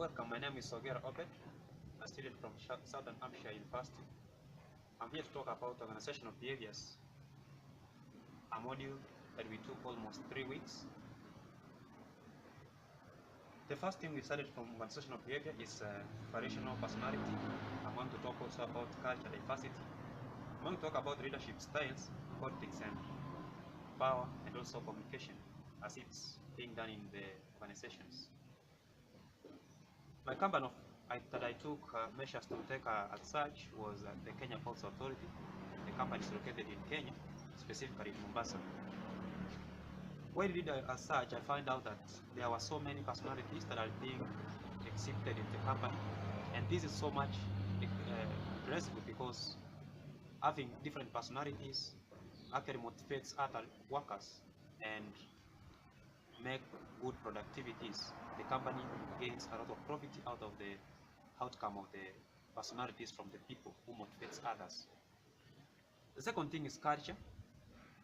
Welcome, my name is Ogero Obed, a student from Southern Hampshire University. I'm here to talk about organizational behaviors, a module that we took almost 3 weeks. The first thing we studied from organizational behavior is variational personality. I'm going to talk also about culture diversity. I'm going to talk about leadership styles, politics and power, and also communication as it's being done in the organizations. My company that I took measures to take at search was the Kenya Ports Authority. The company is located in Kenya, specifically in Mombasa. While I did a search, I found out that there were so many personalities that are being exhibited in the company, and this is so much impressive because having different personalities actually motivates other workers and make good productivities. The company gains a lot of profit out of the outcome of the personalities from the people who motivates others. The second thing is culture.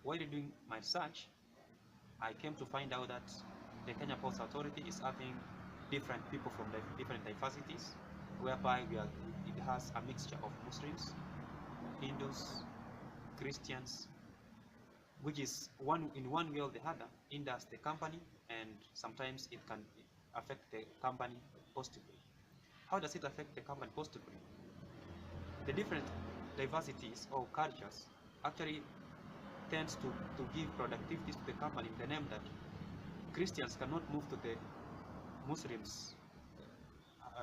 While doing my search, I came to find out that the Kenya Ports Authority is having different people from different diversities, whereby it has a mixture of Muslims, Hindus, Christians, which is in one way or the other hinders the company, and sometimes it can affect the company positively. How does it affect the company positively? The different diversities or cultures actually tends to give productivity to the company in the name that Christians cannot move to the Muslims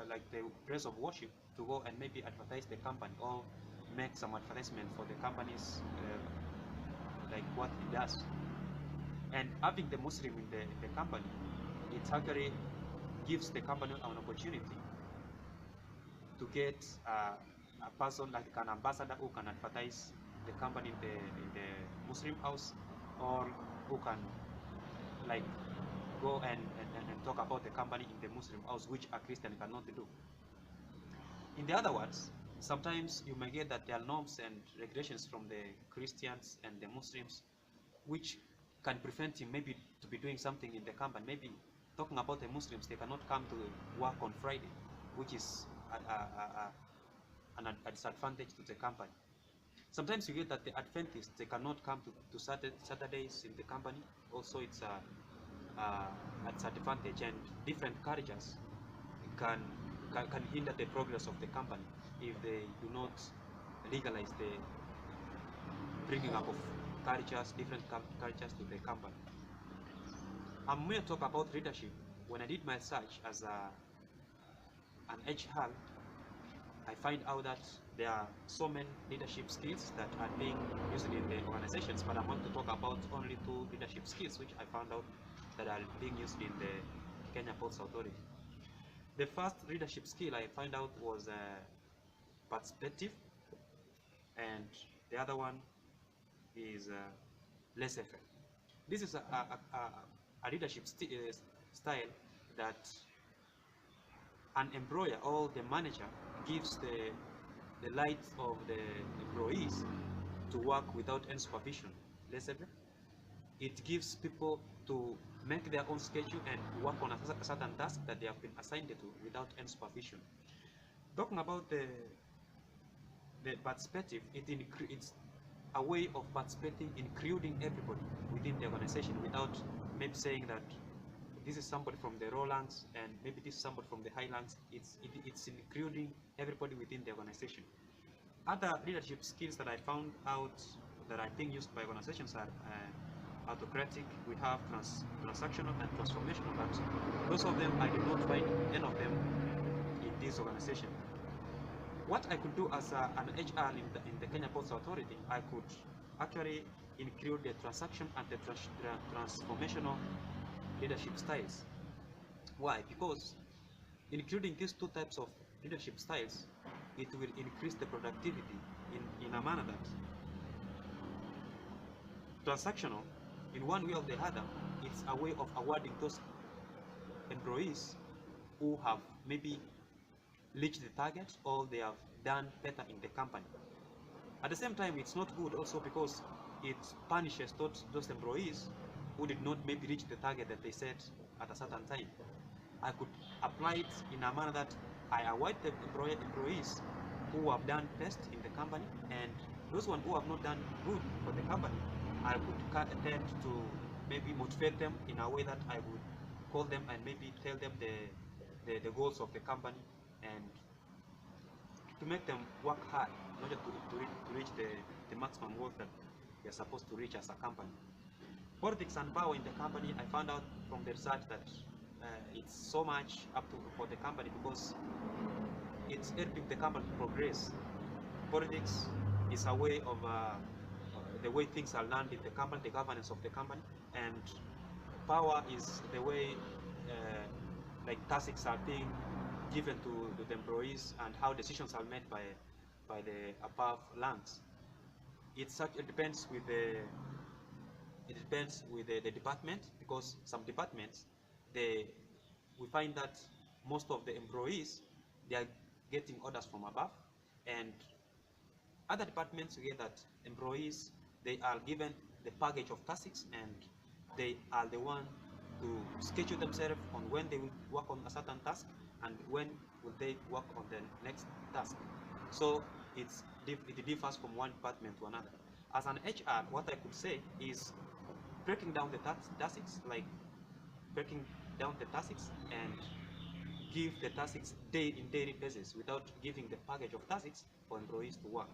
like the place of worship to go and maybe advertise the company or make some advertisement for the company's like what it does. And having the Muslim in the company, it actually gives the company an opportunity to get a person like an ambassador who can advertise the company in the Muslim house, or who can like go and talk about the company in the Muslim house, which a Christian cannot do. In the other words, sometimes you may get that there are norms and regulations from the Christians and the Muslims which can prevent him maybe to be doing something in the company. Maybe talking about the Muslims, they cannot come to work on Friday, which is a disadvantage to the company. Sometimes you get that the Adventists, they cannot come to Saturdays in the company. Also, it's a disadvantage, and different cultures can hinder the progress of the company if they do not legalize the bringing up of cultures, different cultures to the company. I'm going to talk about leadership. When I did my search as an HR, I find out that there are so many leadership skills that are being used in the organizations, but I want to talk about only 2 leadership skills which I found out that are being used in the Kenya Ports Authority. The first leadership skill I found out was perspective, and the other one is laissez-faire. This is a leadership style that an employer or the manager gives the light of the employees to work without any supervision. Laissez-faire. It gives people to make their own schedule and work on a certain task that they have been assigned to without any supervision. Talking about the perspective, it's a way of participating, including everybody within the organization, without maybe saying that this is somebody from the low ranks and maybe this is somebody from the high ranks. It's including everybody within the organization. Other leadership skills that I found out that are being used by organizations are autocratic, we have transactional and transformational, but those of them I did not find any of them in this organization. What I could do as an HR in the Kenya Ports Authority, I could actually include the transaction and the transformational leadership styles. Why? Because including these 2 types of leadership styles, it will increase the productivity in a manner that transactional, in one way or the other, it's a way of awarding those employees who have maybe reached the target or they have done better in the company. At the same time, it's not good also because it punishes those employees who did not maybe reach the target that they set at a certain time. I could apply it in a manner that I avoid the employees who have done best in the company, and those ones who have not done good for the company, I could attempt to maybe motivate them in a way that I would call them and maybe tell them the goals of the company, and to make them work hard in order to reach the maximum goals that we are supposed to reach as a company. Politics and power in the company, I found out from the research that it's so much up to for the company because it's helping the company to progress. Politics is a way of the way things are learned in the company, the governance of the company, and power is the way like tasks are being given to the employees and how decisions are made by the above ranks. It depends with the department, because some departments we find that most of the employees, they are getting orders from above, and other departments get that employees, they are given the package of tasks and they are the one to schedule themselves on when they will work on a certain task and when will they work on the next task. So it differs from one department to another. As an HR, what I could say is breaking down the tasks, like breaking down the tasks and give the tasks in daily basis without giving the package of tasks for employees to work.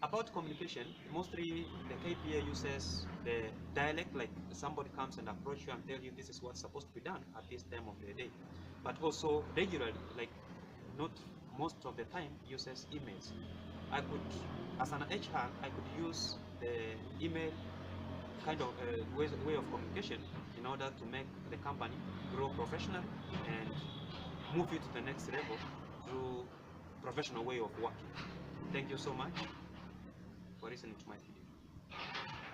About communication, mostly the KPA uses the dialect, like somebody comes and approach you and tell you this is what's supposed to be done at this time of the day. But also regularly, like not most of the time, uses emails. I could, as an HR, I could use the email kind of way of communication in order to make the company grow professionally and move it to the next level through professional way of working. Thank you so much for listening to my video.